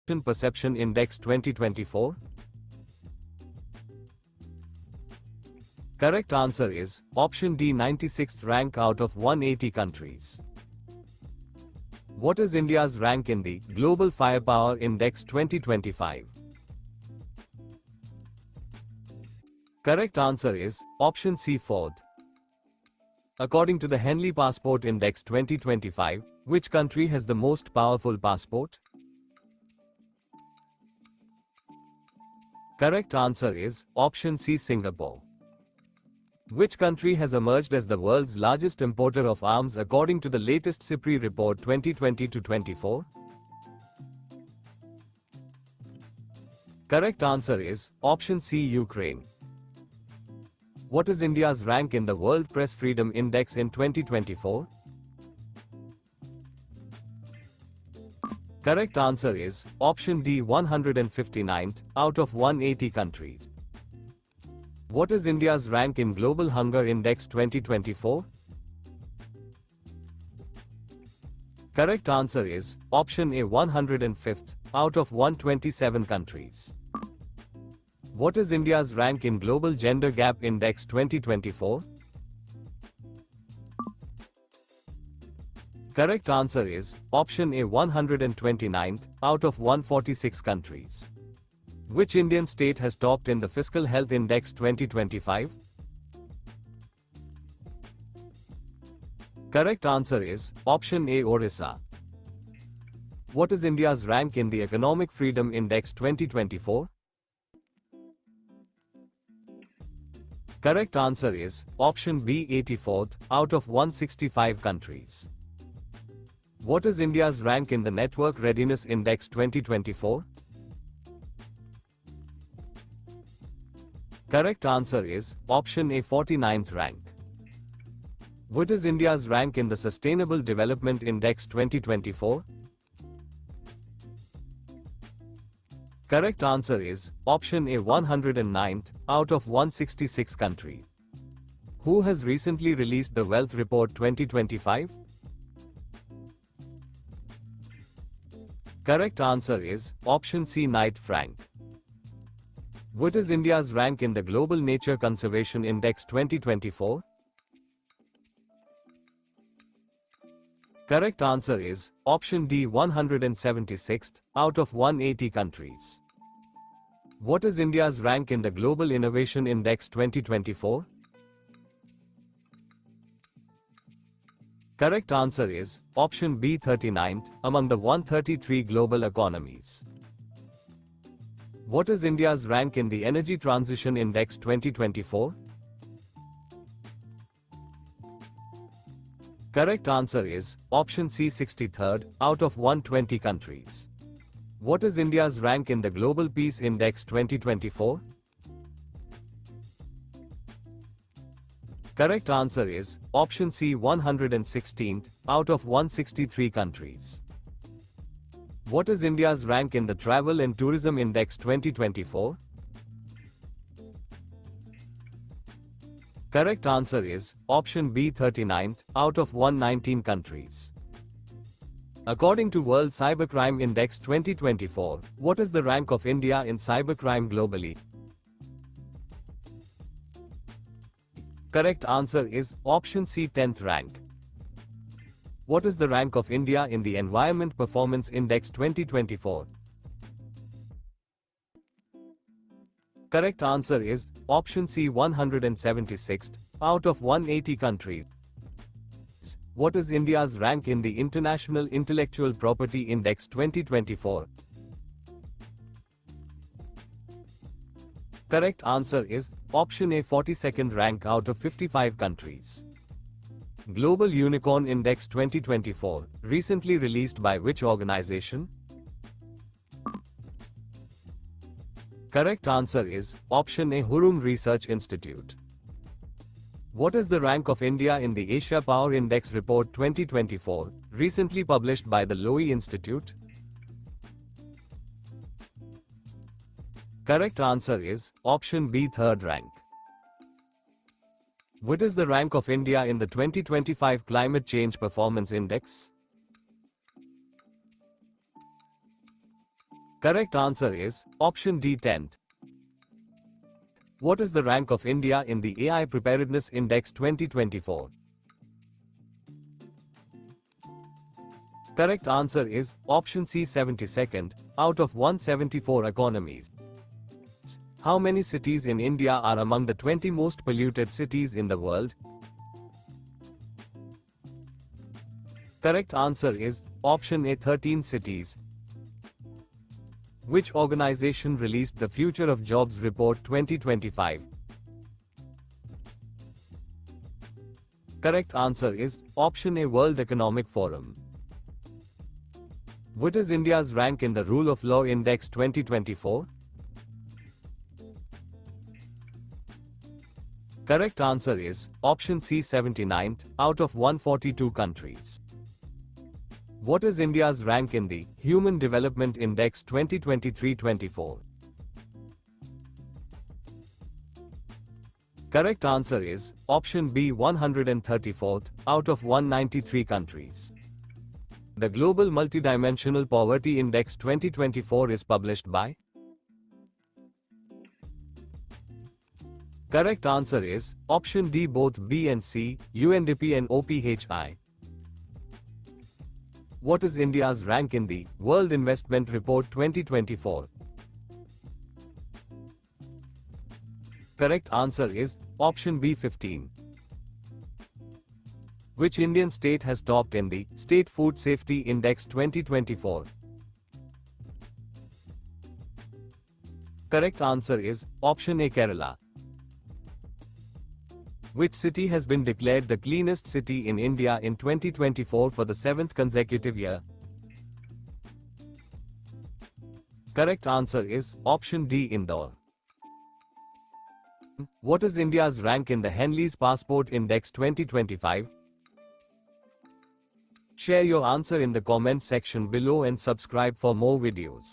Perception Index 2024? Correct answer is option D, 96th rank out of 180 countries. What is India's rank in the Global Firepower Index 2025? Correct answer is option C, 4th. According to the Henley Passport Index 2025, which country has the most powerful passport? Correct answer is option C, Singapore. Which country has emerged as the world's largest importer of arms according to the latest SIPRI report 2020-24? Correct answer is option C, Ukraine. What is India's rank in the World Press Freedom Index in 2024? Correct answer is option D, 159th out of 180 countries. What is India's rank in Global Hunger Index 2024? Correct answer is option A, 105th out of 127 countries. What is India's rank in Global Gender Gap Index 2024? Correct answer is option A, 129th out of 146 countries. Which Indian state has topped in the Fiscal Health Index 2025? Correct answer is option A, Orissa. What is India's rank in the Economic Freedom Index 2024? Correct answer is option B, 84th out of 165 countries. What is India's rank in the Network Readiness Index 2024? Correct answer is option A, 49th rank. What is India's rank in the Sustainable Development Index 2024? Correct answer is option A, 109th out of 166 countries. Who has recently released the Wealth Report 2025? Correct answer is option C, Knight Frank. What is India's rank in the Global Nature Conservation Index 2024? Correct answer is option D, 176th out of 180 countries. What is India's rank in the Global Innovation Index 2024? Correct answer is option B, 39th among the 133 global economies. What is India's rank in the Energy Transition Index 2024? Correct answer is option C, 63rd out of 120 countries. What is India's rank in the Global Peace Index 2024? Correct answer is option C, 116th out of 163 countries. What is India's rank in the Travel and Tourism Index 2024? Correct answer is option B, 39th out of 119 countries. According to World Cybercrime Index 2024, what is the rank of India in cybercrime globally? Correct answer is option C, 10th rank. What is the rank of India in the Environment Performance Index 2024? Correct answer is option C, 176th out of 180 countries. What is India's rank in the International Intellectual Property Index 2024? Correct answer is option A, 42nd rank out of 55 countries. Global Unicorn Index 2024, recently released by which organization? Correct answer is option A, Hurum Research Institute. What is the rank of India in the Asia Power Index Report 2024, recently published by the Lowy Institute? Correct answer is option B, 3rd rank. What is the rank of India in the 2025 Climate Change Performance Index? Correct answer is option D, 10th. What is the rank of India in the AI Preparedness Index 2024? Correct answer is option C, 72nd, out of 174 economies. How many cities in India are among the 20 most polluted cities in the world? Correct answer is option A, 13 cities. Which organization released the Future of Jobs Report 2025? Correct answer is option A, World Economic Forum. What is India's rank in the Rule of Law Index 2024? Correct answer is option C, 79th, out of 142 countries. What is India's rank in the Human Development Index 2023-24? Correct answer is option B, 134th, out of 193 countries. The Global Multidimensional Poverty Index 2024 is published by? Correct answer is option D, both B and C, UNDP and OPHI. What is India's rank in the World Investment Report 2024? Correct answer is option B, 15. Which Indian state has topped in the State Food Safety Index 2024? Correct answer is option A, Kerala. Which city has been declared the cleanest city in India in 2024 for the 7th consecutive year? Correct answer is option D, Indore. What is India's rank in the Henley's Passport Index 2025? Share your answer in the comment section below and subscribe for more videos.